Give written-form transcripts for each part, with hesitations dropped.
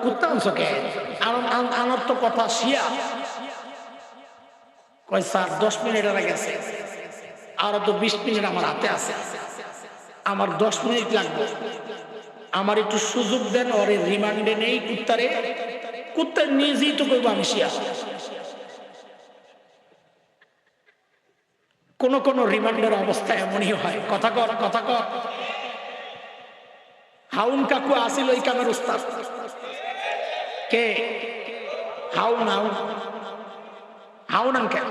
কুত্তা আনছো কে? আনার তো কথা শিয়া। কয় স্যার 10 মিনিট আগে গেছে, আরো তো 20 মিনিট আমার হাতে আছে, আমার 10 মিনিট লাগবে, আমার একটু সুযোগ দেন, ওরে রিমান্ডে নেই কুত্তারে। কুত্তা নিজেই তো কইব আমি শিয়া। কোন কোন রিমান্ডের অবস্থা এমনই হয়। কথা কর, কথা কর। হাউন কাকু আসিল ওই কামের উস্তাদ। কে? হাউন। হাউন হাউন আঙ্কেল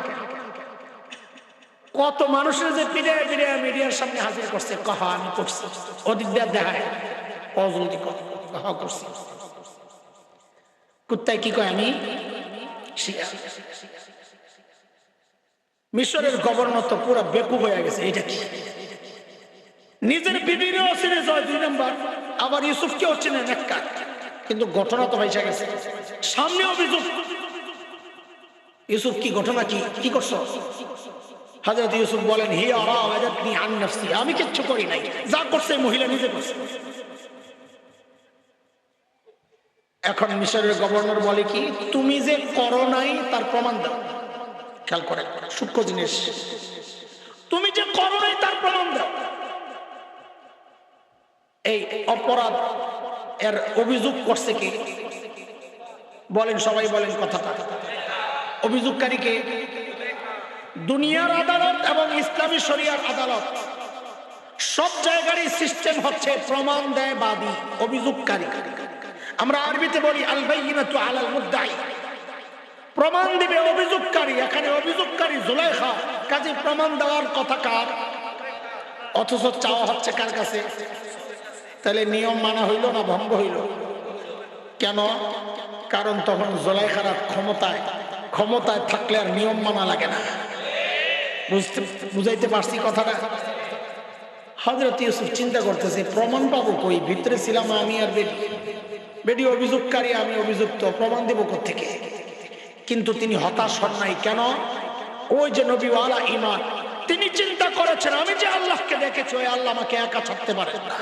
কত মানুষের যে পিড়ে পিড়ে মিডিয়ার সামনে হাজির করছে, কহা আমি করছি, ওদিক দিয়ে দেখায় অজলদি কহা করছি। কুত্তায় কি কয়? আমি শিয়া। মিশরের গভর্নর তো পুরো বেকুব হয়ে গেছে। এটা কি? নিজের বিবিরও চিনে যায় 2 নম্বর, আবার ইউসুফকেও চিনে নেককা, কিন্তু ঘটনা তো ভাইসা গেছে। সামনে অভিযোগ, ইউসুফ কি ঘটনা, কি কি করছো? হযরত ইউসুফ বলেন, হি আরাওয়াদাতনি আন নাফসি, আমি কিচ্ছু করি নাই, যা করছে মহিলা নিজে করছে। এখন মিশরের গভর্নর বলে কি, তুমি যে করো নাই তার প্রমাণ দাও। খেয়াল করে, সূক্ষ্ম জিনিস, তুমি যে করো নাই তার প্রমাণ দাও। এই অপরাধ এর অভিযোগ করছে কি? বলেন, সবাই বলেন কথাটা। অভিযোগকারীকে দুনিয়ার আদালত এবং ইসলামী শরিয়ার আদালত সব জায়গারই সিস্টেম হচ্ছে প্রমাণ দেয় বাদী, অভিযোগকারী। আমরা আরবিতে বলি আল বাইয়িনাতু আলাল মুদ্দাই, প্রমাণ দিবে অভিযোগকারী। এখানে অভিযোগকারী জুলাইখা, কাজে প্রমাণ দেওয়ার কথা কার? অথচ চাওয়া হচ্ছে কার কাছে? তাহলে নিয়ম মানা হইল না ভঙ্গ হইল? কেন? কারণ তখন জুলাইখার ক্ষমতায় থাকলে আর নিয়ম মানা লাগে না। বুঝাইতে পারছি কথাটা? হযরত ইউসুফ চিন্তা করতেছে, প্রমাণ পাবো কই? ভিতরে ছিলাম আমি আর বেডি অভিযোগকারী, আমি অভিযুক্ত, প্রমাণ দেব কোত্থেকে? কিন্তু তিনি হতাশ হন নাই। কেন? ওই যে নবীওয়ালা ঈমান, তিনি চিন্তা করেছেন, আমি যে আল্লাহকে দেখেছি, ওই আল্লাহ আমাকে একা ছাড়তে পারেন না।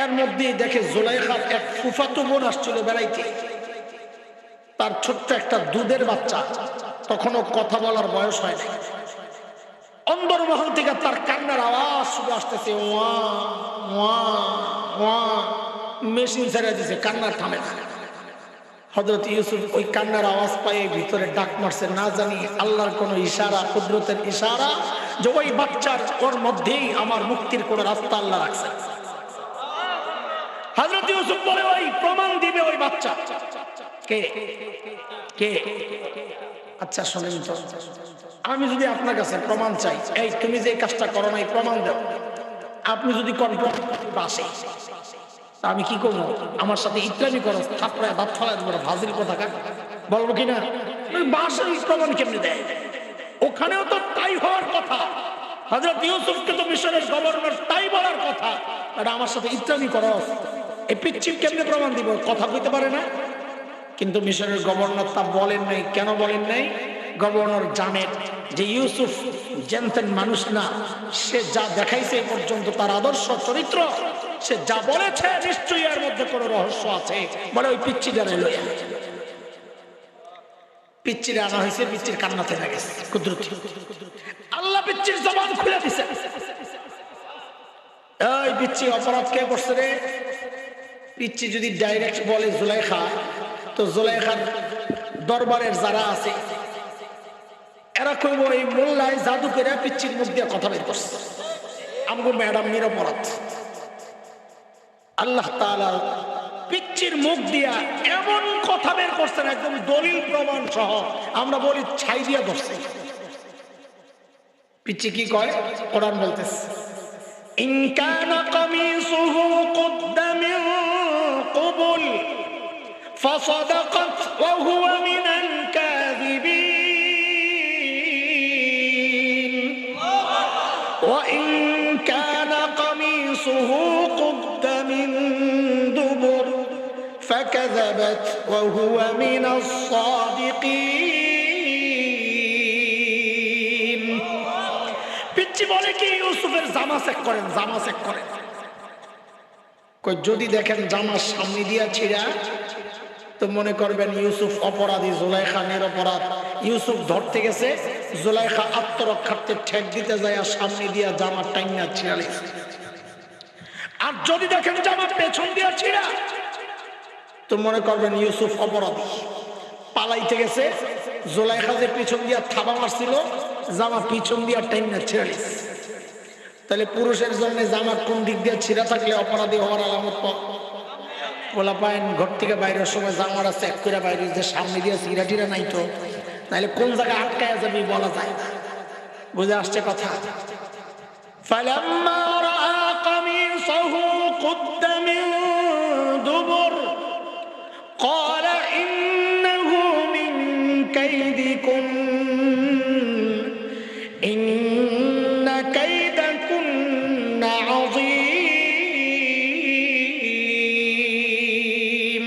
এর মধ্যেই দেখে জুলাইখার এক ফুফাতো বোন আসছিল বেড়াইতে, তার ছোট্ট একটা দুধের বাচ্চা, তখনও কথা বলার বয়স হয় নাই। অন্দরমহল থেকে তার কান্নার আওয়াজ শুধু আসতেছে, ওয়া ওয়া ওয়া, মেশিন ছেড়ে দিছে, কান্নার থামে না। হযরত ইউসুফ ওই কান্নার আওয়াজ পায়ে ভিতরে ডাক মারছে, না জানি আল্লাহর কোন ইশারা, কুদরতের ইশারা, যে ওই বাচ্চার ওর মধ্যেই আমার মুক্তির কোন রাস্তা আল্লাহ রাখছে। হযরত ইউসুফ বলে, ওই প্রমাণ দিবে ওই বাচ্চা। কে কে? আচ্ছা শোনেন তো, আমি যদি আপনার কাছে প্রমাণ চাই, এই তুমি যে কাজটা করো নাই প্রমাণ দাও, আপনি যদি বাসে, আমি কি করবো? আমার সাথে ইত্রামি করো, থাপড়ায় দাঁত ফেলায় দেবো, ভাজিল কথা বলবো কিনা? বাসায় প্রমাণ কেমনি দেয়? ওখানেও তো তাই হওয়ার কথা। হযরত ইউসুফকে তো মিশরের গভর্নর তাই বলার কথা, এটা আমার সাথে ইত্রামি করো, এই পিচ্ছি কেমনে প্রমাণ দিব? কথা কইতে পারে না। কিন্তু মিশরের গভর্নর তা বলেন নাই। কেন বলেন নাই? গভর্নর জানেন যে ইউসুফ জানতেন মানুষ না, সে যা দেখাইছে এই পর্যন্ত তার আদর্শ চরিত্র, সে যা বলেছে নিশ্চয়ই এর মধ্যে কোনো রহস্য আছে। বলে ওই পিচ্চিটারে লইয়া, পিচ্চিরে আনা হয়েছে, পিচ্চির কান্না থেমে গেছে। কুদরতি আল্লাহ পিচ্চির জবান খুলে দিছে। এই পিচ্চি অপরাধ কে করছে রে? পিচ্চি যদি ডাইরেক্ট বলে জুলাইখা, তো জুলাইখার দরবারের যারা আছে এরা কইব এই মোল্লায় জাদু করে পিচ্চির মুখ দিয়ে কথা বের করছে, আমগো ম্যাডাম নিরপরাধ। আল্লাহ তাআলা পিচ্চির মুখ দিয়া এমন কথা বের করছেন, একদম দলিল প্রমাণ সহ, আমরা বলি ছাই দিয়া ধরছে। পিচ্চি কি কয়? কোরআন বলতেছে, ইন কানা কামিসুহু কুদ্দা মিন ক্বাবল ফাসাদাকাত ওয়া হুয়া মিনাল কাযিবিন ওয়া ইন কানা কামিসুহু কুদ্দা মিন দুবুর ফাকাযাবাত ওয়া হুয়া মিনাস সাদিকিন। পিচ্চি বলে কি, ইউসুফের জামা চেক করেন, জামা চেক করেন। যদি দেখেন জামার সামনে দিয়া ছিঁড়া তো মনে করবেন ইউসুফ অপরাধী, জুলাইখা নিরপরাধ। ইউসুফ ধরতে গেছে, জুলাইখা আত্মরক্ষার্থে ঠেক দিতে যায় আর সামনে দিয়া জামার টাইনা ছিঁড়ালে। আর যদি দেখেন জামা পেছন দিয়া ছিঁড়া তো মনে করবেন ইউসুফ অপরাধী, পালাইতে গেছে, জুলাইখা যে পিছন দিয়া থাবা মারছিল, জামা পিছন দিয়া টাইনা ছিঁড়ালে। তাহলে পুরুষের জন্য জামার কোন দিক দিয়ে ছিঁড়া থাকলে অপরাধী হওয়ার আলামত পোলা পায়েন ঘর থেকে বাইরের সময় জামার আছে এক করে বাইরে যে সামনে দিয়ে ছিঁড়া টিরা নাই তো, নাহলে কোন জায়গায় আটকায় যাবে বলা যায় না। বুঝে আসছে কথা? فلما رأى قميصه قد من دبر قال إنه من كيدكن إن كيدكن عظيم।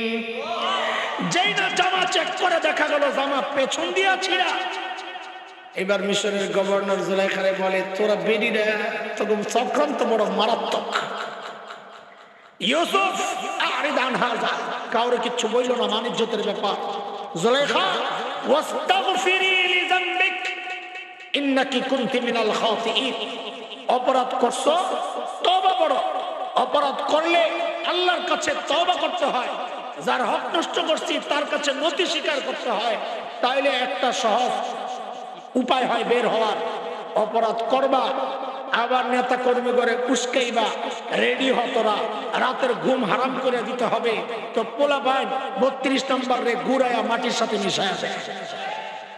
যেই না জামা চেক করে দেখা গেল জামা পেছন দিয়া ছিঁড়া, এবার মিশরের গভর্নর জুলাইখারে বলে, তোরা বেডিরা তখন চক্রান্ত বড় মারাত্মক। ইউসুফ আরিদান হাজা, কাউরে কিচ্ছু বইল না, মানিজ্যতের ব্যাপার। জুলাইখা ওয়াস্তাগফিরি লিযামবিক ইন্নাকি কুনতি মিনাল খাতিঈন, অপরাধ করছো তওবা করো। অপরাধ করলে আল্লাহর কাছে তওবা করতে হয়, যার হক নষ্ট করছি তার কাছে নতি স্বীকার করতে হয়। তাইলে একটা সহজ উপায় হয় বের হওয়ার। অপরাধ করবা, আবার নেতা কর্মী করে উস্কাইবা, রেডি হতরা, রাতের ঘুম হারাম করে দিতে হবে, তো পোলা ভাই 32 নম্বর রে গুড়ায়া মাটির সাথে মিশায়া দেয়।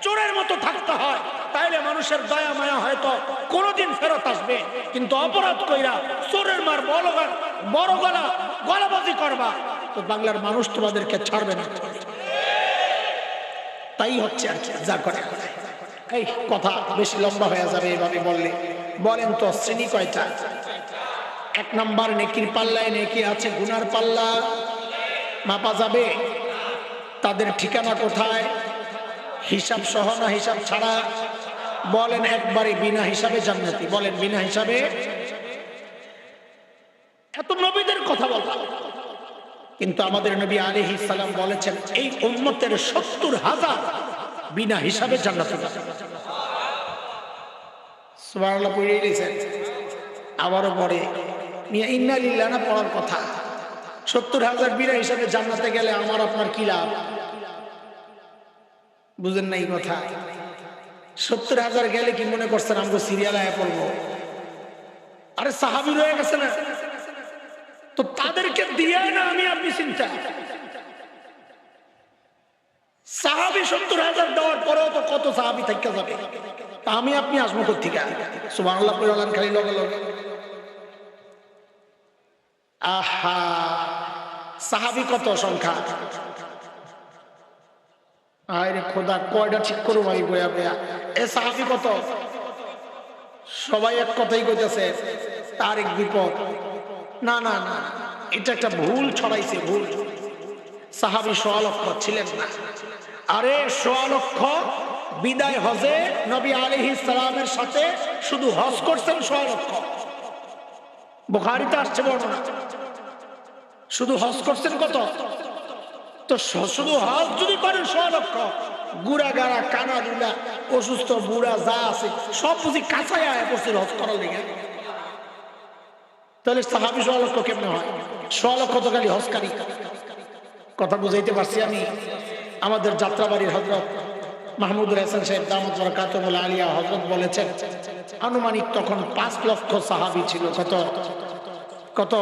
চোরের মতো থাকতে হয়, তাইলে মানুষের দয়া মায়া হয়তো কোনোদিন ফেরত আসবে। কিন্তু অপরাধ কইরা চোরের মার বড় গলাবাজি করবা, তো বাংলার মানুষ তোমাদেরকে ছাড়বে না। তাই হচ্ছে আর কি, যা করে। এই কথা বেশি লম্বা হয়ে যাবে এভাবে বললে। বলেন তো শ্রেণী কয়টা? 1 নম্বর নেকির পাল্লায় নেকি আছে, গুনার পাল্লা মাপা যাবে। তাদের ঠিকানা কোথায়? হিসাব সহ না হিসাব ছাড়া? বলেন একবারে বিনা হিসাবে জান্নাতি। বলেন বিনা হিসাবে। এত নবীদের কথা বললাম, কিন্তু আমাদের নবী আলাইহিস সালাম বলেছেন এই উম্মতের 70,000 বিনা হিসাবে জান্নাতে যাবে। সুবহানাল্লাহ পড়ে গেছেন, আবারও পড়ে মিয়া ইন্না লিল্লাহ না পড়ার কথা। 70,000 বিনা হিসাবে জান্নাতে গেলে আমার আপনার কি লাভ? বুঝেন না এই কথা? 70,000 গেলে কি মনে করছেন আমরা সিরিয়াল আয়া পড়বো? আরে সাহাবী রয়ে গেছে না, তো তাদেরকে দিয়ে না আমি আপনি চিন্তা। সাহাবী 70,000 দেওয়ার পরেও তো কত সাহাবী থেকে যাবে, তা আমি আপনি আসবো কোথেকে? সুবহানাল্লাহ পড়লাম খালি লগে লগে। আহা, সাহাবী কত সংখ্যা? আরে খোদা, কয়টা ঠিক করো ভাই বয়া বয়া। এ সাহাবী কত? সবাই এক কথাই কইতেছে তারিক বিপদ। না না না, এটা একটা ভুল ছড়াইছে, ভুল। সাহাবী 1.5 লক্ষ ছিলেন না। আরে 1.5 লক্ষ বিদায় হজে নবী আলাইহিস সালামের সাথে শুধু হজ করছেন 1.5 লক্ষ। বুখারীতে আসছে বর্ণনা, শুধু হজ করছেন কত? তো শুধু হজ যদি করেন 1.5 লক্ষ, গুড়া গাড়া কানা দুলা অসুস্থ বুড়া যা আছে সব বুঝি কাছায় আয়া পড়ছিল হজ করার লেগে। তাহলে সাহাবী 1.5 লক্ষ কেমনে হয়? 1.5 লক্ষ তো খালি হজকারী। কথা বুঝাইতে পারছি আমি? আমাদের যাত্রাবাড়ির হযরত মাহমুদুল হাসান সাহেব দামাত বরকাতুহুল আলিয়া হযরত বলেছেন আনুমানিক তখন 5 লক্ষ সাহাবী ছিল। কত কত?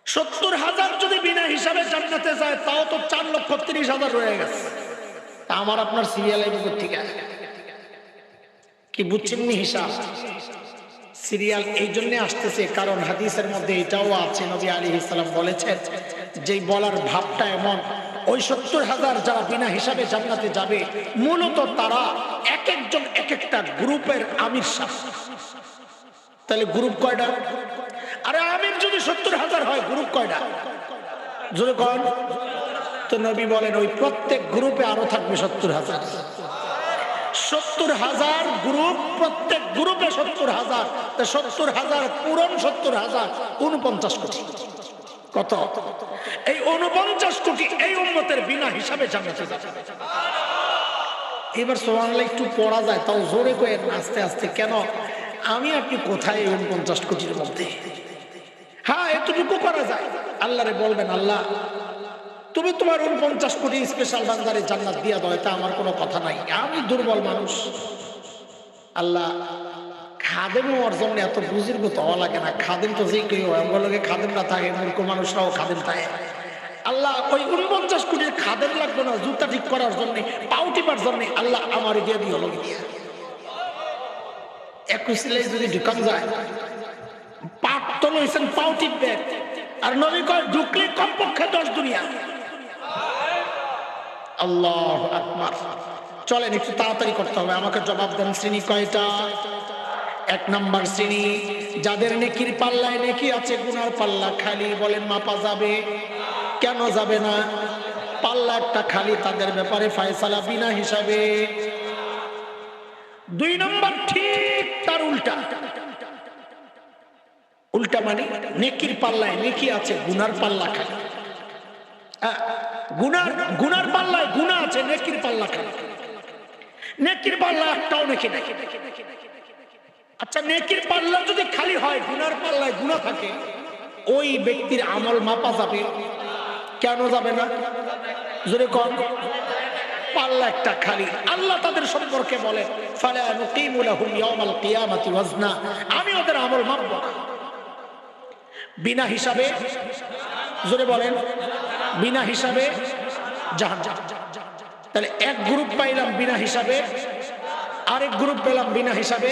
70,000 যদি বিনা হিসাবে জান্নাতে যায় তাও তো 4,30,000 রয়ে গেছে। তা আমার আপনার সিরিয়াল আইব কোথেকে? কি বুঝছেন নি হিসাব? সিরিয়াল এই জন্য আসতেছে কারণ হাদিসের মধ্যে এটাও আছে, নবী আলাইহিস সালাম বলেছেন, যে বলার ভাবটা এমন, ওই 70,000 যারা বিনা হিসাবে জান্নাতে যাবে মূলত তারা এক একজন এক একটা গ্রুপের আমির সাহেব। তাহলে গ্রুপ কয়টা? আরে আমির যদি 70,000 হয় গ্রুপ কয়টা? জোরে কন। তো নবী বলেন ওই প্রত্যেক গ্রুপে আরো থাকবে 70,000। 70,000 গ্রুপ, প্রত্যেক গ্রুপে 70,000, 70,000 পূরণ 70,000, 49 কোটি। কত? এই 49 কোটি এই উম্মতের বিনা হিসাবে জান্নাতে যাবে। এবার সুবহানাল্লাহ একটু পড়া যায়, তাও জোরে কয়ে আস্তে আস্তে। কেন? আমি আপনি কোথায় 49 কোটির মধ্যে? হ্যাঁ, এতটুকু করা যায়। আল্লাহরে বলবেন, আল্লাহ তুমি তোমার 49 কোটি স্পেশাল বান্দারে জান্নাত দিয়া দাও, এটা আমার কোনো কথা নাই, আমি দুর্বল মানুষ। আল্লাহ খাদেম হওয়ার জন্য এত বুজুর্গ তো হওয়া লাগে না, খাদেম তো যে কেউ আমগুলোকে খাদেম না থাকে, মূর্খ মানুষরাও খাদেম থাকে। আল্লাহ ওই 49 কোটির খাদেম লাগবে না, জুতা ঠিক করার জন্য, পাও টিপার জন্য, আল্লাহ আমার দিয়ে দিও লোক দিয়া 21 সিলাই যদি ঢুকান যায়, পাট তো লইছেন, পাও টিপবে। আর নবী কয় ঢুকলে কমপক্ষে 10 দুনিয়া। আল্লাহু আকবার। চলেন একটু তাড়াতাড়ি করতে হবে, আমাকে জবাব দেন। শ্রেণী কয়টা? 1 নাম্বার শ্রেণী যাদের নেকির পাল্লায় নেকি আছে, গুনার পাল্লা খালি। বলেন মাপা যাবে? কেন যাবে না? পাল্লা একটা খালি, তাদের ব্যাপারে ফয়সালা বিনা হিসাবে। 2 নাম্বার ঠিক তার উল্টা। উল্টা মানে নেকির পাল্লায় নেকি আছে, গুনার পাল্লা খালি। গুনার পাল্লায় গুনাহ আছে, নেকির পাল্লা খালি। নেকির পাল্লা একটাও নেকি নাই। আচ্ছা, নেকির পাল্লা যদি খালি হয়, গুনার পাল্লায় গুনাহ থাকে, ওই ব্যক্তির আমল মাপা যাবে? কেন যাবে না? জোরে কম। পাল্লা একটা খালি। আল্লাহ তাদের সম্পর্কে বলে, ফালা নুকিমু লাহুম ইয়াউমাল কিয়ামাতি ওয়াজনা, আমি ওদের আমল মাপব না বিনা হিসাবে। জোরে বলেন, বিনা হিসাবে জাহান্নাম। তাহলে এক গ্রুপ পাইলাম বিনা হিসাবে, আরেক গ্রুপ পেলাম বিনা হিসাবে।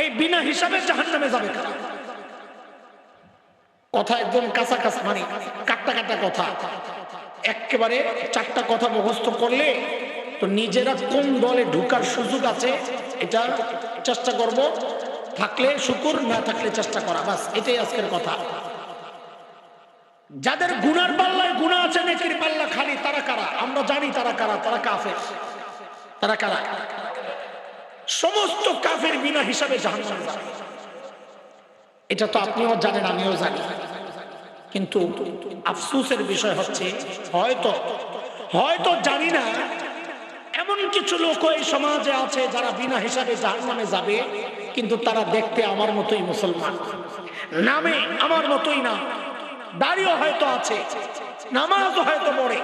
এই বিনা হিসাবে জাহান্নামে যাবে। কথা একদম কাছাকাছি, মানে কাটটা কাটটা কথা। একেবারে 4টা কথা মুখস্থ করলে তো নিজেরা কোন দলে ঢুকার সুযোগ আছে এটা চেষ্টা করব। থাকলে শুকুর, না থাকলে চেষ্টা করা, বাস এটাই আজকের কথা। যাদের গুনার পাল্লায় গুনাহ আছে, নেকির পাল্লা খালি, তারা কারা? আমরা জানি তারা কারা। তারা কাফের। তারা কারা? সমস্ত কাফের বিনা হিসাবে জাহান্নামে যাবে। এটা তো আপনিও জানেন, আমিও জানি। কিন্তু আফসোসের বিষয় হচ্ছে, হয়তো জানি না, এমন কিছু লোক এই সমাজে আছে যারা বিনা হিসাবে জাহান্নামে যাবে, কিন্তু তারা দেখতে আমার মতোই মুসলমান, নামে আমার মতোই না, দাড়িও হয়তো আছে, নামাজও হয়তো পড়ে,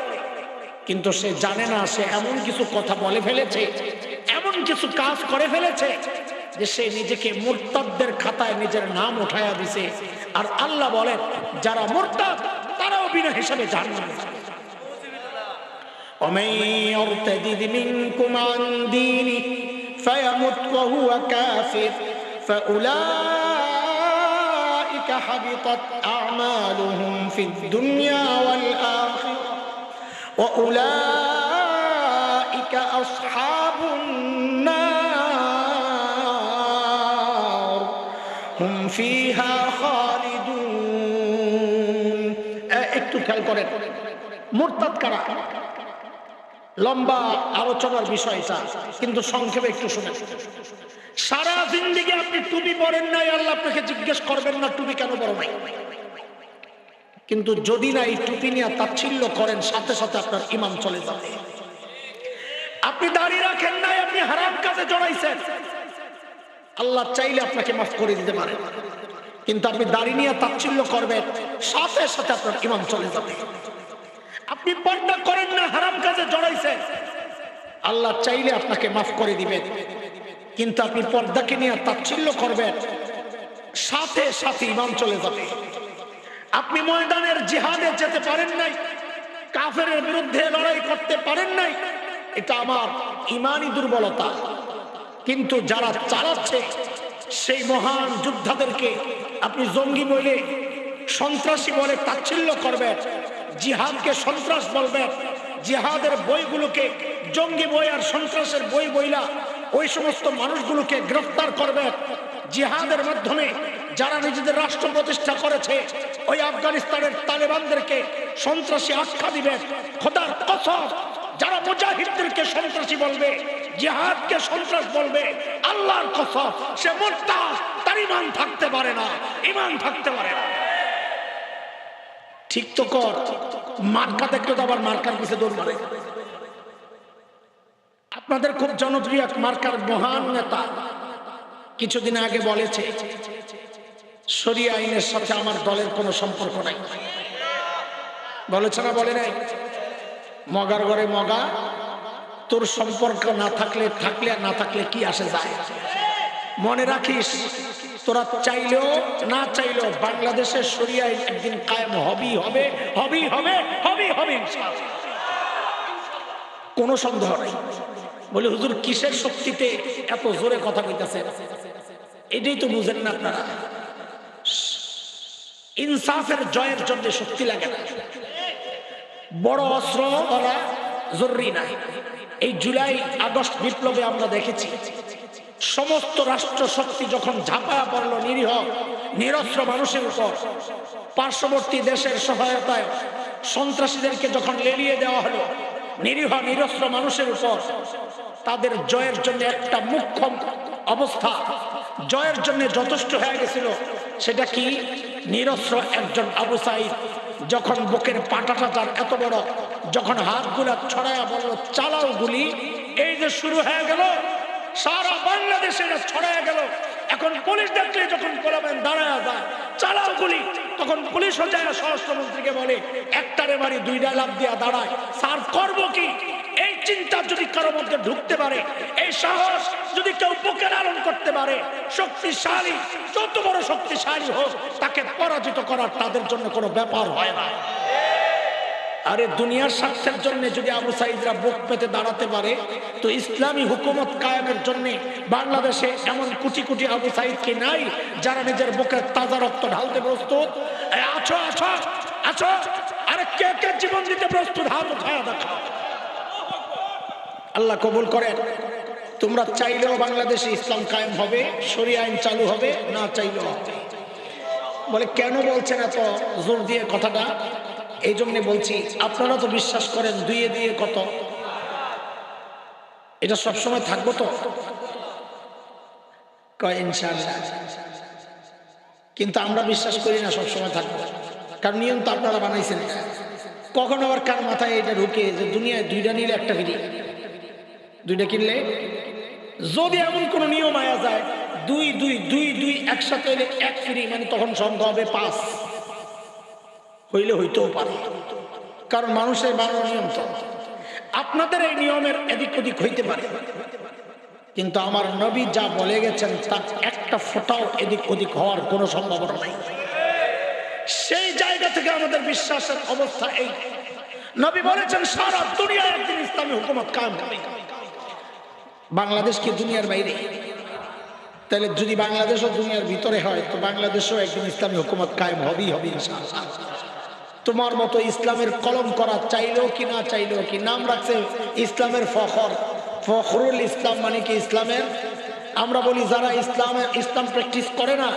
কিন্তু সে জানে না সে এমন কিছু কথা বলে ফেলেছে, এমন কিছু কাজ করে ফেলেছে যে সে নিজেকে মুরতাদদের খাতায় নিজের নাম উঠায়া দিছে। আর আল্লাহ বলেন, যারা মুরতাদ তারাও বিনা হিসাবে জাহান্নামে যাবে। ومن يرتد منكم عن دينه فيمت وهو كافر فأولئك حبطت أعمالهم في الدنيا والآخرة وأولئك أصحاب النار هم فيها خالدون। একটু খেয়াল করেন, মুরতাদ কারা? লম্বা আলোচনার বিষয়টা, কিন্তু সংক্ষেপে একটু শুনেন। সারা জিন্দেগি আপনি টুপি পরেন নাই, আল্লাহ আপনাকে জিজ্ঞেস করবেন না টুপি কেন পরো নাই। কিন্তু যদি না এই টুপি নিয়ে তাচ্ছিল্য করেন, সাথে সাথে আপনার ঈমান চলে যাবে। আপনি দাঁড়িয়ে রাখেন নাই, আপনি হারাম কাজে জড়াইছেন, আল্লাহ চাইলে আপনাকে মাফ করে দিতে পারেন। কিন্তু আপনি দাঁড়িয়ে নিয়ে তাচ্ছিল্য করবেন, সাথে সাথে আপনার ঈমান চলে যাবে। আপনি পর্দা করেন না, হারাম কাজে জড়াইছেন, আল্লাহ চাইলে আপনাকে মাফ করে দিবেন। কিন্তু আপনি পর্দাকে নিয়ে তাচ্ছিল্য করবেন, সাথে সাথে ঈমান চলে যাবে। আপনি ময়দানের জিহাদে যেতে পারেন নাই, কাফেরের বিরুদ্ধে লড়াই করতে পারেন নাই, এটা আমার ঈমানি দুর্বলতা। কিন্তু যারা চালাচ্ছে সেই মহান যোদ্ধাদেরকে আপনি জঙ্গি বলে, সন্ত্রাসী বলে তাচ্ছিল্য করবেন, জিহাদকে সন্ত্রাস বলবেন, জিহাদের বইগুলোকে জঙ্গি বই আর সন্ত্রাসের বই বইলা ওই সমস্ত মানুষগুলোকে গ্রেফতার করবেন। জিহাদের মাধ্যমে যারা নিজেদের রাষ্ট্র প্রতিষ্ঠা করেছে, ওই আফগানিস্তানের তালেবানদেরকে সন্ত্রাসী আখ্যা দিবেন। খোদার কসম, যারা মুজাহিদদেরকে সন্ত্রাসী বলবে, জিহাদকে সন্ত্রাস বলবে, আল্লাহর কসম সে মুরতাদ, তার ঈমান থাকতে পারে না, ঈমান থাকতে পারে না। ঠিক তো কর, মার্কা দেখলে তো আবার মার্কার পিছে দৌড় মারে। আপনাদের খুব জনপ্রিয় মার্কার মহান নেতা কিছুদিন আগে বলেছে শরিয়া আইনের সাথে আমার দলের কোনো সম্পর্ক নাই। বলেছে না বলে নাই? মগার ঘরে মগা, তোর সম্পর্ক না থাকলে থাকলে আর না থাকলে কি আসে যায়। মনে রাখিস, তোরা চাইলেও না চাইলেও বাংলাদেশের শরিয়া আইন একদিন কায়েম হবেই হবে, হবেই হবে, হবেই হবে ইনশাআল্লাহ, কোনো সন্দেহ নাই। বলে হুজুর কিসের শক্তিতে এত জোরে কথা কইতাছেন? এটাই তো বুঝেন না আপনারা। ইনসাফের জয়ের জন্য শক্তি লাগে না, বড় অস্ত্র করা জরুরি নাই। এই জুলাই আগস্ট বিপ্লবে আমরা দেখেছি সমস্ত রাষ্ট্র শক্তি যখন ঝাঁপায়া পড়লো নিরীহ নিরস্ত্র মানুষের উপর, পার্শ্ববর্তী দেশের সহায়তায় সন্ত্রাসীদেরকে যখন লেলিয়ে দেওয়া হলো নিরীহ নিরস্ত্র মানুষের উপর, তাদের জয়ের জন্য একটা মুখ্য অবস্থা, জয়ের জন্য যথেষ্ট হয়ে গেছিল। সেটা কি? নিরস্ত্র একজন আবু সাঈদ যখন বুকের পাটাটা তার এত বড়, যখন হাতগুলা ছড়ায়া বলল চালাও গুলি, এই যে শুরু হয়ে গেল সারা বাংলাদেশে ছড়ায়া গেল। এখন পুলিশ দেখলে যখন গোলাবেন দাঁড়ায় যায় চালাও গুলি, তখন পুলিশও যায় স্বরাষ্ট্রমন্ত্রীকে বলে একটারে বাড়ি দুইটা লাভ দিয়া দাঁড়ায়, স্যার করবো কি? এই চিন্তা যদি কারো মধ্যে ঢুকতে পারে, এই সাহস যদি কেউ বুকে লালন করতে পারে, শক্তিশালী যত বড় শক্তিশালী হোক তাকে পরাজিত করার তাদের জন্য কোনো ব্যাপার হয় না। আরে দুনিয়ার স্বার্থের জন্য যদি আবু সাঈদরা বুক পেতে দাঁড়াতে পারে, তো ইসলামী হুকুমত কায়েমের জন্য বাংলাদেশে এমন কোটি কোটি আবু সাঈদ কি নাই যারা নিজের বুকের তাজা রক্ত ঢালতে প্রস্তুত? আছো আছো আছো, আরে কে কে জীবন দিতে প্রস্তুত? হাত উঠায়া দেখা। আল্লাহ কবুল করেন। তোমরা চাইলেও বাংলাদেশে ইসলাম কায়েম হবে, শরিয়া আইন চালু হবে, না চাইলেও হবে। বলে কেন বলছেন এত জোর দিয়ে কথাটা? এই জন্য বলছি, আপনারা তো বিশ্বাস করেন দুইয়ে দিয়ে কত, এটা সবসময় থাকবো তো কয় ইনশাআল্লাহ, কিন্তু আমরা বিশ্বাস করি না সবসময় থাকবো, কারণ নিয়ম তো আপনারা বানাইছেন। কখনো আবার কার মাথায় এটা ঢুকে যে দুনিয়ায় দুইটা নিলে একটা ফ্রি, দুইটা কিনলে যদি এমন কোন নিয়ম আয়া যায় দুই দুই দুই দুই একসাথে হইলে এক ফ্রি, মানে তখন সংখ্যা হবে 5, হইলে হইতেও পারে, কারণ মানুষের বানানো নিয়ম তো। আপনাদের এই নিয়মের এদিক ওদিক হইতে পারে, কিন্তু আমার নবী যা বলে গেছেন তার একটা ফোঁটাও এদিক ওদিক হওয়ার কোনো সম্ভাবনা নাই। সেই জায়গা থেকে আমাদের বিশ্বাসের অবস্থা এই, নবী বলেছেন সারা দুনিয়ায় একদিন ইসলামী হুকুমত কায়েম হবে। বাংলাদেশ কি দুনিয়ার বাইরে? তাহলে যদি বাংলাদেশও দুনিয়ার ভিতরে হয়, তো বাংলাদেশও একদিন ইসলামী হুকুমত কায়েম হবেই হবে ইনশাআল্লাহ। তোমার মতো ইসলামের কলম করা চাইলেও কি না চাইলেও কি, নাম রাখছে ইসলামের ফখর, ফখরুল ইসলাম, মানে কি ইসলামের। আমরা বলি যারা ইসলাম প্র্যাকটিস করে না,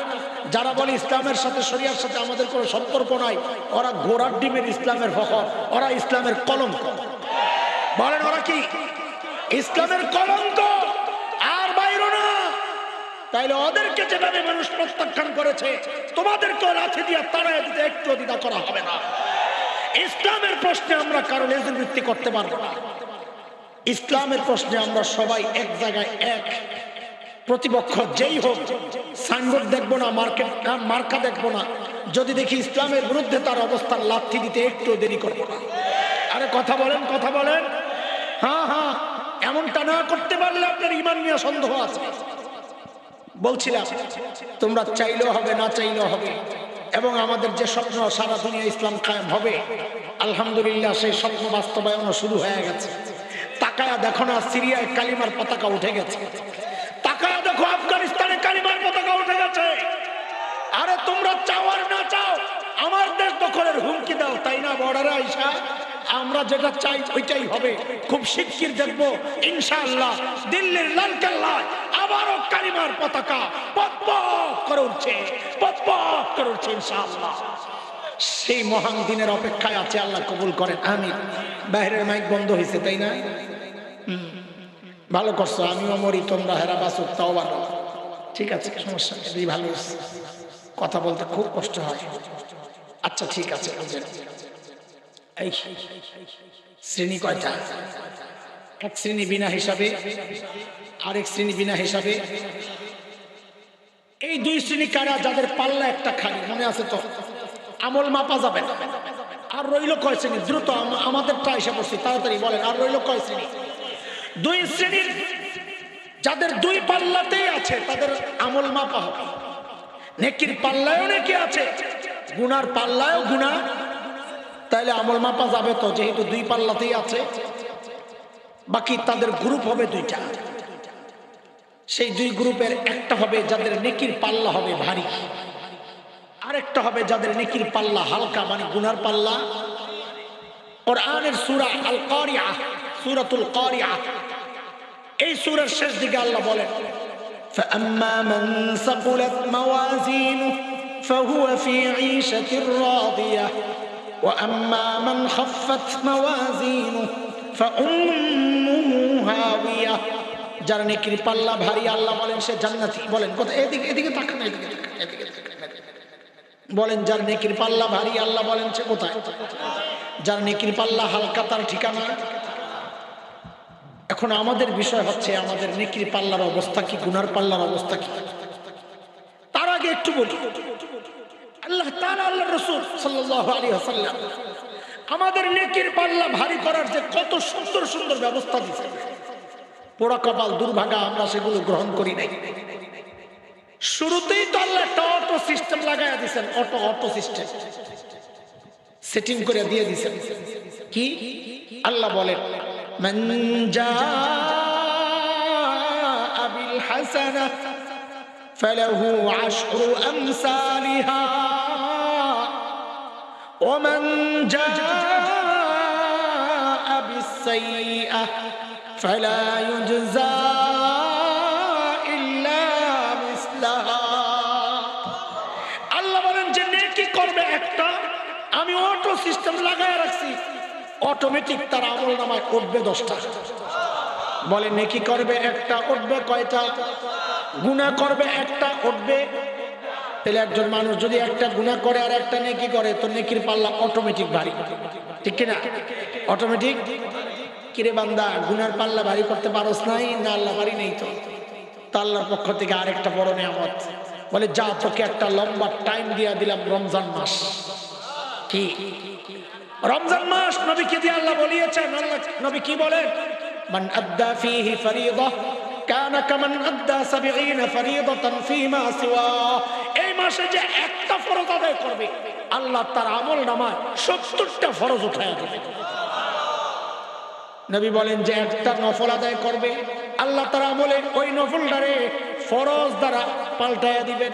যারা বলে ইসলামের সাথে শরিয়ার সাথে আমাদের কোনো সম্পর্ক নাই, ওরা ঘোড়ার ডিমের ইসলামের ফখর, ওরা ইসলামের কলঙ্ক। বলেন ওরা কি ইসলামের কলঙ্ক আর বাইরো না? তাইলে ওদেরকে যেভাবে মানুষ প্রত্যাখ্যান করেছে, তোমাদেরকেও লাথি দিয়া তাড়ায় দিতে একটু দ্বিধা করা হবে না। ইসলামের প্রশ্নে আমরা কারো লেজুর ভিত্তি করতে পারবো না। ইসলামের প্রশ্নে আমরা সবাই এক জায়গায় এক, প্রতিপক্ষ যেই হোক সাইনবোর্ড দেখবো না, মার্কা দেখবো না, যদি দেখি ইসলামের বিরুদ্ধে তার অবস্থান, লাথি দিতে একটু দেরি করবো না। আরে কথা বলেন, কথা বলেন। হ্যাঁ হ্যাঁ, এমনটা না করতে পারলে আপনার ঈমান নিয়ে সন্দেহ আছে। বলছিলাম তোমরা চাইলেও হবে, না চাইলেও হবে, এবং আমাদের যে স্বপ্ন সারা দুনিয়া ইসলাম কায়েম হবে, আলহামদুলিল্লাহ সেই স্বপ্ন বাস্তবায়নও শুরু হয়ে গেছে। তাকায়া দেখো না, সিরিয়ায় কালিমার পতাকা উঠে গেছে। তাকায়া দেখো আফগানিস্তানে কালিমার পতাকা উঠে গেছে। আরে তোমরা চাও আর না চাও আমার দেশ দখলের হুমকি দাও, তাই না? বর্ডারে আইসা আমরা যেটা চাই ওইটাই হবে। খুব শিগগির দেখবো ইনশাআল্লাহ দিল্লির লালকেল্লায় আবারও কালিমার পতাকা পথ পথ করে উঠছে, পথ পথ করে উঠছে ইনশাআল্লাহ। সেই মহান দিনের অপেক্ষায় আছে, আল্লাহ কবুল করেন আমিন। বাইরের মাইক বন্ধ হয়েছে তাই না? ভালো করছো, আমিও মরি তোমরা হেরা বাসুক তাও ভালো। ঠিক আছে, সমস্যা নেই, ভালো হয়েছে। কথা বলতে খুব কষ্ট হয়। আচ্ছা ঠিক আছে, এই শ্রেণী কয়টা? এক শ্রেণী বিনা হিসাবে, আরেক শ্রেণী বিনা হিসাবে। এই দুই শ্রেণী কারা? যাদের পাল্লা একটা খালি, মনে আছে তো? আমল মাপা যাবে না। আর রইল কয় শ্রেণী? দ্রুত আমাদেরটা এসে পড়ছি, তাড়াতাড়ি বলেন। আর রইল কয় শ্রেণী? দুই শ্রেণীর, যাদের দুই পাল্লাতেই আছে তাদের আমল মাপা হবে। নেকির পাল্লায়ও নেকি আছে, গুনার পাল্লায়ও গুনাহ, তাইলে আমল মাপা যাবে তো, যেহেতু দুই পাল্লাতেই আছে। বাকি তাদের গ্রুপ হবে দুইটা। সেই দুই গ্রুপের একটা হবে যাদের নেকির পাল্লা হবে ভারী, আরেকটা হবে যাদের নেকির পাল্লা হালকা, মানে গুনার পাল্লা। কোরআনের সূরা আল কারিয়া, সূরাতুল কারিয়া, এই সূরার শেষ দিকে আল্লাহ বলেন, فأما من ثقلت موازينه فهو في عيشة راضية وأما من خفت موازينه فأمه هاوية। যার নেকির পাল্লা ভারী আল্লাহ বলেন সে জান্নাতি। বলেন কোথায়? এদিকে এদিকে তাকান, এদিকে বলেন। যার নেকির পাল্লা ভারী আল্লাহ বলেন সে কোথায়? যার নেকির পাল্লা হালকা তার ঠিকানা। এখন আমাদের বিষয় হচ্ছে আমাদের নেকির পাল্লার অবস্থা কি, গুনার পাল্লার অবস্থা কি। তার আগে একটু বলি, আল্লাহ তাআলা, আল্লাহর রাসূল সাল্লাল্লাহু আলাইহি ওয়াসাল্লাম আমাদের নেকির পাল্লা ভারী করার যে কত সুন্দর সুন্দর ব্যবস্থা দিয়েছেন। পোড়া কপাল, দুর্ভাগা আমরা সেগুলো গ্রহণ করি নাই। শুরুতেই তো আল্লাহ একটা অটো সিস্টেম লাগাইয়া দিয়েছেন, অটো সিস্টেম সেটিং করে দিয়ে দিয়েছেন। কি আল্লাহ বলেন, মান জাআ বিল হাসানাহ ফালাহু আশরু আমসালিহা ওয়া মান জাআ বিস সাইয়্যাহ ফালা ইউজজা ইল্লা মিসলাহা। আল্লাহ বলেন যে নেকি করবে একটা, আমি অটো সিস্টেম লাগায় রাখছি, অটোমেটিক তার আমল নামায় উঠবে 10টা। বলে নেকি করবে একটা, উঠবে কয়টা? গুনাহ করবে একটা, উঠবে। তাহলে একজন মানুষ যদি একটা গুনাহ করে আর একটা নেকি করে, তো নেকির পাল্লা অটোমেটিক ভারী, ঠিক কিনা? অটোমেটিক। কিরে বান্দা, গুনার পাল্লা ভারী করতে পারোস নাই না? আল্লাহ ভারী নেই তো। আল্লাহর পক্ষ থেকে আরেকটা বড় নিয়ামত। বলে যা, তোকে একটা লম্বা টাইম দিয়া দিলাম, রমজান মাস। কি রমজান মাস নবীকে দিয়ে আল্লাহ বলিয়েছেন। আল্লাহ নবী কি বলেন? মান আদ্দা ফীহি ফরিয়দা কানা কামান আদ্দা 70 ফরিয়দাতান ফীমা সিওয়া। এই মাসে যে একটা ফরজ আদায় করবে, আল্লাহ তার আমল নামায় 70টা ফরজ উঠায়া দিবে। নবী বলেন যে একটা নফল আদায় করবে, আল্লাহ তার আমলে ওই নফলটারে ফরজ দ্বারা পাল্টায়া দিবেন।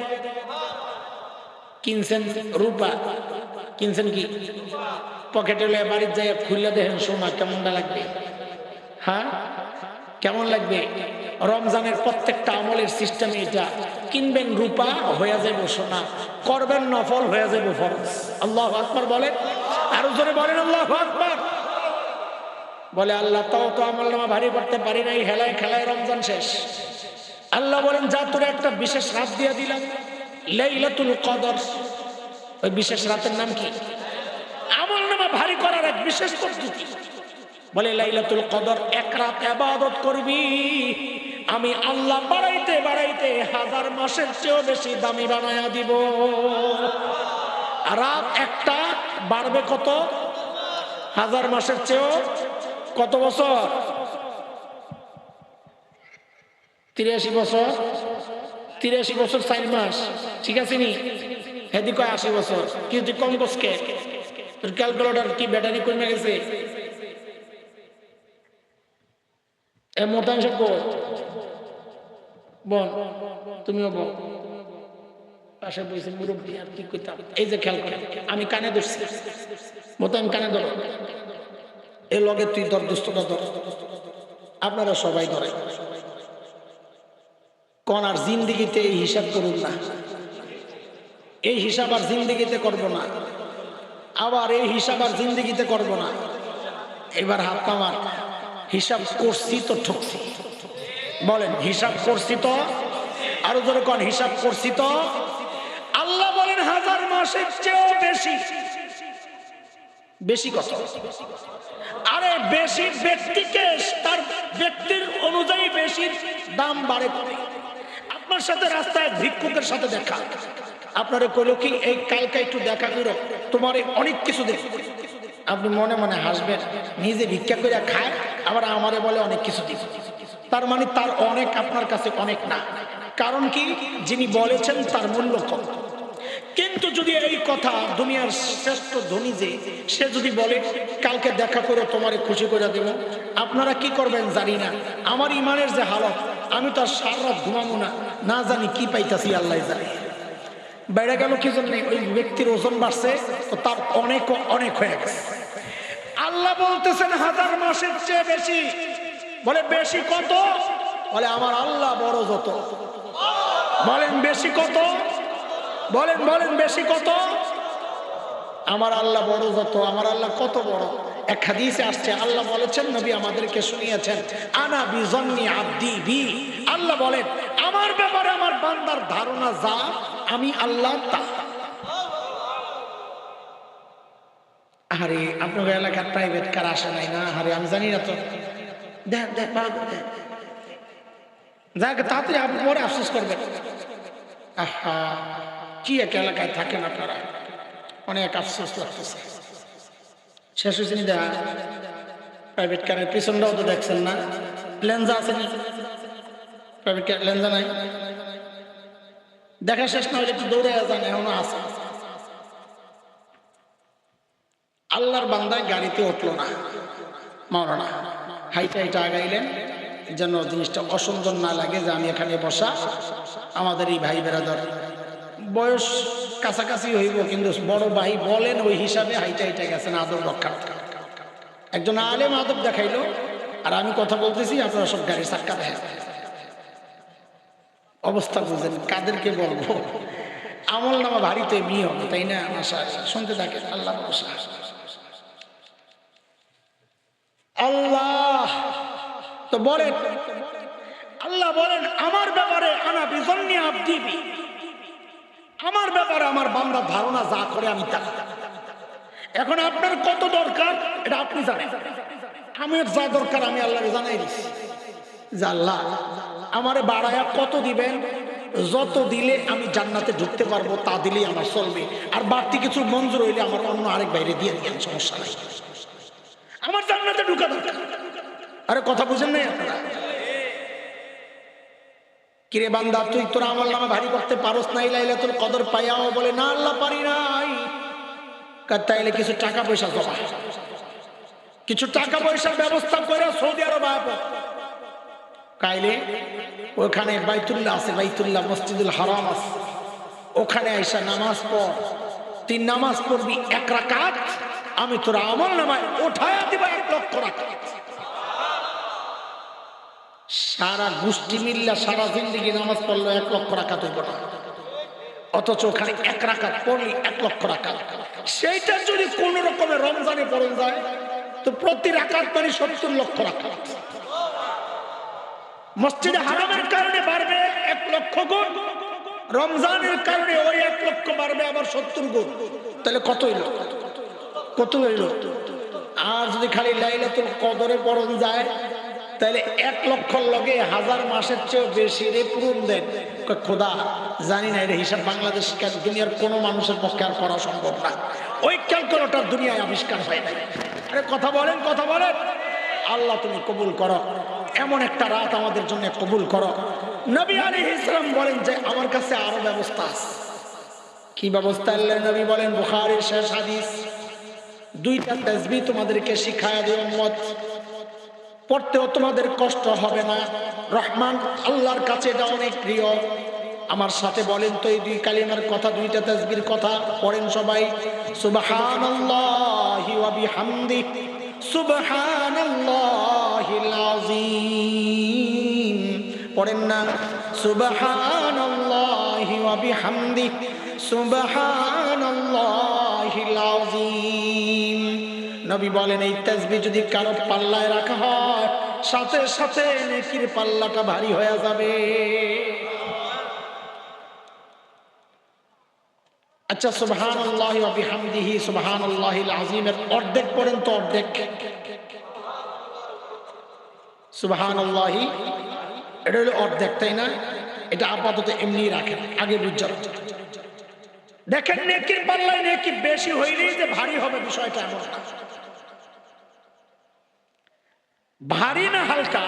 কিনছেন রূপা, কিনছেন কি পকেটে লয়ে বাড়ির যায় খুললে দেখেন সোনা, কেমনটা লাগবে? হ্যাঁ, কেমন লাগবে? রমজানের প্রত্যেকটা আমলের সিস্টেম এটা। কিনবেন রূপা, হয়ে যাবে সোনা। করবেন নফল, হয়ে যাবে ফরজ। আল্লাহু আকবার বলেন, আরো জোরে বলেন আল্লাহু আকবার। বলে আল্লাহ তাও তো আমল নামা ভারী করতে পারি নাই, হেলায় খেলায় রমজান শেষ। আল্লাহ বলেন যা, তোরে একটা বিশেষ রাত দিয়ে দিলাম, লাইলাতুল কদর। ওই বিশেষ রাতের নাম কি? আমল নামা ভারী করার এক বিশেষ পদ্ধতি। বলে লাইলাতুল কদর, এক রাত ইবাদত করবি, আমি আল্লাহ বাড়াইতে বাড়াইতে 1000 মাসের চেয়েও বেশি দামি বানায়া দিব। রাত একটা বাড়বে কত? 1000 মাসের চেয়েও কত বছর? 83 বছর। 83 বছর 4 মাস, ঠিক আছে নি? হেদি কয় 80 বছর। কিন্তু কম বসকে তোর ক্যালকুলেটর কি ব্যাটারি কমে গেছে? এ মোতায়েন সব বল, তুমিও বল। পাশে বসে মুরব্বী, আর কি কইতাম? এই যে খেয়াল করে, আমি কানে ধরছি, মোতায়েন কানে ধরো, এ লগে তুই ধর, দুষ্টটা ধর, আপনারা সবাই ধরে কোন। আর জিন্দিগিতে এই হিসাব করুন না, এই হিসাব আর জিন্দিগিতে করবো না। আবার এই হিসাব আর জিন্দেগিতে করবো না। এবার হাত নামান। হিসাব করছি তো ঠকছি, বলেন হিসাব করছি তো, আরো জোরে কোন হিসাব করছি তো। আল্লাহ বলেন 1000 মাসের চেয়েও বেশি। বেশি কত? আরে বেশি ব্যক্তিকে তার ব্যক্তির অনুযায়ী বেশি দাম বাড়ে। আপনার সাথে রাস্তায় ভিক্ষুকের সাথে দেখা, আপনারে কইলো কি এই কালকে একটু দেখা করো, তোমার অনেক কিছু দেব। আপনি মনে মনে হাসবেন, নিজে ভিক্ষা করে খায় আবার আমারে বলে অনেক কিছু দিব। তার মানে তার অনেক আপনার কাছে অনেক না। কারণ কি? যিনি বলেছেন তার মূল্য কম। কিন্তু যদি এই কথা দুনিয়ার শ্রেষ্ঠ ধনী যে সে যদি বলে কালকে দেখা করে তোমারে খুশি করে দেব, আপনারা কি করবেন জানি না। আমার ইমানের যে হালত, আমি তো আর সারা রাত ঘুমাবো না, না জানি কি পাইতাছি আল্লাহ জানে। বেড়ে গেল কি জন্য? ওই ব্যক্তির ওজন বাড়ছে, তো তার অনেক অনেক হয়ে গেছে। আল্লাহ বলতেছেন 1000 মাসের চেয়ে বেশি। বলে বেশি কত? বলে আমার আল্লাহ বড় যত। বলেন বেশি কত? বলেন বলেন বেশি কত? আমার আল্লাহ বড় যত। আমার আল্লাহ কত বড়? এক হাদিসে আসছে, আল্লাহ বলেছেন, নবী আমাদেরকে শুনিয়েছেন, আনা বিজন্নি আব্দি বি। আল্লাহ বলেন আমার ব্যাপারে আমার বান্দার ধারণা যা, আমি আল্লাহ তা। আরে আপনার এলাকার প্রাইভেট কার আসে নাই না? আরে আমি জানি না তো। দেখ দেখ যাক, তাড়াতাড়ি আপনি পরে আফসোস করবেন। আহা, কি এক এলাকায় থাকেন আপনারা, অনেক আফসোস লাগতেছে। শেষ হয়েছে নি দেখা? প্রাইভেট কারের পিছনটাও তো দেখছেন না, লেন্সা আছে নি? প্রাইভেট কার লেন্সা নাই, দেখা শেষ না হলে একটু দৌড়ে যান, এখনো আছে। আল্লাহর বান্দায় গাড়িতে উঠলো না, মাওলানা হাইটা হাইটা আগাইলেন যেন জিনিসটা অসুন্দর না লাগে যে আমি এখানে বসা। আমাদের এই ভাই বেরাদর বয়স কাছাকাছি হইব, কিন্তু বড় ভাই বলেন ওই হিসাবে হাইটা হাইটা গেছেন আদব রক্ষা। একজন আলেম আদব দেখাইলো, আর আমি কথা বলতেছি, আপনারা সব গাড়ির চাক্কা দেখেন। অবস্থা বুঝেন, কাদেরকে বলবো? আমল নামা ভারীতে বিয়ে হবে, তাই না? আশা শুনতে থাকেন। আল্লাহ ভরসা। আল্লাহ তো বলেন, আল্লাহ বলেন আমার ব্যাপারে আনা বিজন্নি আব্দি বি। আমার ব্যাপারে আমার বান্দা ধারণা যা করে আমি তা। এখন আপনার কত দরকার এটা আপনি জানেন, আমার যা দরকার আমি আল্লাহকে জানাই দিচ্ছি যে আল্লাহ আমারে বাড়ায়া কত দিবেন, যত দিলে আমি জান্নাতে ঢুকতে পারবো তা দিলেই আমার চলবে। আর বাড়তি কিছু মঞ্জুর হইলে আমার অন্য আরেক বাইরে দিয়ে দিন, সমস্যা নাই, আমার জান্নাতে ঢুকা দরকার। আরে কথা বুঝেন নাই আপনারা? কিরে বান্দা, তুই তোর আমল নামা ভারী করতে পারস নাই, লাইলাতুল কদর পাইয়াও? বলে না আল্লাহ পারি নাই। তাইলে কিছু টাকা পয়সা জমা, কিছু টাকা পয়সার ব্যবস্থা করে সৌদি আরব আয়। কাইলে ওখানে বাইতুল্লাহ আছে, বাইতুল্লাহ মসজিদুল হারাম আছে, ওখানে আইসা নামাজ পড়। তুই নামাজ পড়বি 1 রাকাত, আমি তোর আমল নামায় উঠায়া দিব 1 লক্ষ রাকাত। সারা গোষ্ঠী মিল্লা সারা জিন্দেগি নামাজ পড়লো 1 লক্ষ রাকাত হইব না, অথচ ওখানে 1 রাকাত পড়লি 1 লক্ষ রাকাত। সেইটা যদি কোন রকমের রমজানে পড়ন যায় তো প্রতি রাকাত মানে 70 লক্ষ রাকাত। মসজিদে হারামের কারণে বাড়বে 1 লক্ষ গুণ, রমজানের কারণে ওই 1 লক্ষ বাড়বে আবার 70 গুণ। তাহলে কত হইল? কত হইল? আর যদি খালি লাইলাতুল কদরে পড়ন যায় তাহলে 1 লক্ষর লগে 1000 মাসের চেয়ে বেশি রে পূরণ দেন। খোদা জানি না এর হিসাব বাংলাদেশ দুনিয়ার কোনো মানুষের পক্ষে আর করা সম্ভব না। ওই ক্যালকুলেটর দুনিয়ায় আবিষ্কার হয় নাই। আরে কথা বলেন, কথা বলেন। আল্লাহ তুমি কবুল করো, এমন একটা রাত আমাদের জন্য কবুল করো। নবী আলাইহিস সালাম বলেন যে আমার কাছে আরো ব্যবস্থা আছে। কি ব্যবস্থা? আল্লাহ নবী বলেন, বুখারীর শেষ হাদিস, 2টা তাসবিহ তোমাদেরকে শিখায়া দিও উম্মত, পড়তেও তোমাদের কষ্ট হবে না। রহমান আল্লাহর কাছে এটা অনেক প্রিয়। আমার সাথে বলেন তো এই 2 কালিমার কথা, 2টা তাসবিহর কথা পড়েন সবাই। সুবহানাল্লাহি ওয়া বিহামদিহি, সুবহানাল্লাহিল আযীম। পড়েন না? সুবহানাল্লাহি ওয়া বিহামদিহি, সুবহানাল্লাহিল আযীম। নবী বলেন এই তাসবিহ যদি কারো পাল্লায় রাখা হয় সাথে সাথে নেকির পাল্লাটা ভারী হয়ে যাবে। আচ্ছা, সুবহানাল্লাহি ওয়া বিহামদিহি সুবহানাল্লাহিল আযীমের অর্ধেক পড়েন তো, অর্ধেক। সুবহানাল্লাহি এটা হলো অর্ধেক, তাই না? এটা আপাতত এমনি রাখেন, আগে বুঝছেন। দেখেন নেকির পাল্লায় নেকি বেশি হইলেই যে ভারী হবে বিষয়টা এমন না। ভারী না হালকা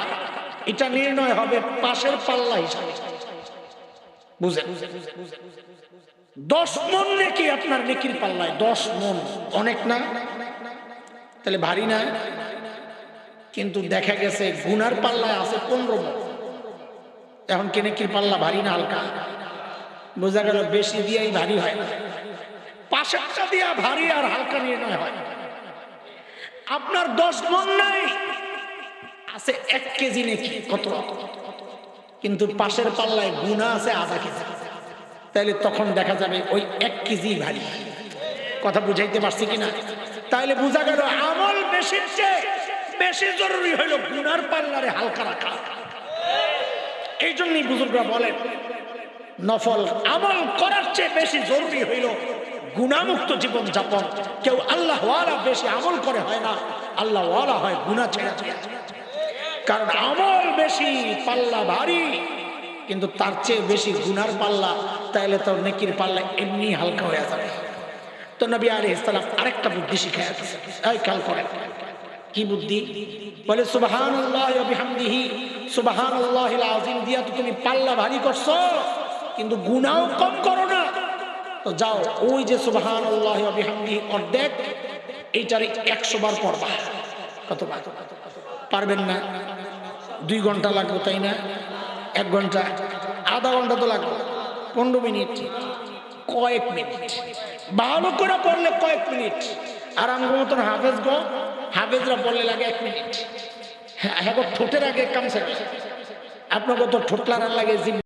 এটা নির্ণয় হবে পাশের পাল্লা হিসাবে, বুঝেন? 10 মণ নেকি আপনার নেকির পাল্লায়, 10 মণ অনেক না? তাহলে ভারী না? কিন্তু দেখা গেছে গুনার পাল্লায় আছে 15 মণ। এখন কি নেকির পাল্লা ভারী না হালকা? বোঝা গেল বেশি দিয়েই ভারী হয় না, পাশেরটা দিয়া ভারী আর হালকা নির্ণয় হয়। আপনার 10 মণ নাই, আছে 1 কেজি নেকি, কত? কিন্তু পাশের পাল্লায় গুনাহ আছে আধা কেজি, তাইলে তখন দেখা যাবে ওই 1 কেজি ভারী। কথা বুঝাইতে পারছি কিনা? তাইলে বোঝা গেল আমল বেশির চেয়ে বেশি জরুরি হইল গুনার পাল্লারে হালকা রাখা। এই জন্যই বুজুর্গরা বলেন নফল আমল করার চেয়ে বেশি জরুরি হইল গুনাহমুক্ত জীবন যাপন। কেউ আল্লাহ ওয়ালা বেশি আমল করে হয় না, আল্লাহ ওয়ালা হয় গুনাহ ছেড়ে ছেড়ে। কারণ আমল বেশি, পাল্লা ভারী, কিন্তু তার চেয়ে বেশি গুনার পাল্লা, তাইলে তো নেকির পাল্লা এমনি হালকা হয়ে যাবে। তো নবী আলাইহিস সালাম আরেকটা বুদ্ধি শিখায়া দিয়েছেন, এই খেয়াল করেন। কি বুদ্ধি? বলে সুবহানাল্লাহি ওয়া বিহামদিহি সুবহানাল্লাহিল আযীম দিয়া তো তুমি পাল্লা ভারী করছো, কিন্তু গুনাহও কম করো না। তো যাও ওই যে সুবহানাল্লাহি ওয়া বিহামদিহি অর্ধেক, এইটারে 100 বার পড়বা। কতবার পারবেন না? 2 ঘন্টা লাগবে, তাই না? 1 ঘন্টা, আধা ঘন্টা তো লাগবে, 15 মিনিট, কয়েক মিনিট ভালো করে পড়লে কয়েক মিনিট। আর আমার মতন হাফেজরা পড়লে লাগে 1 মিনিট। হ্যাঁ, ঠোঁটের আগে কামছে, আপনাকে তো ঠোঁট লাগার লাগে।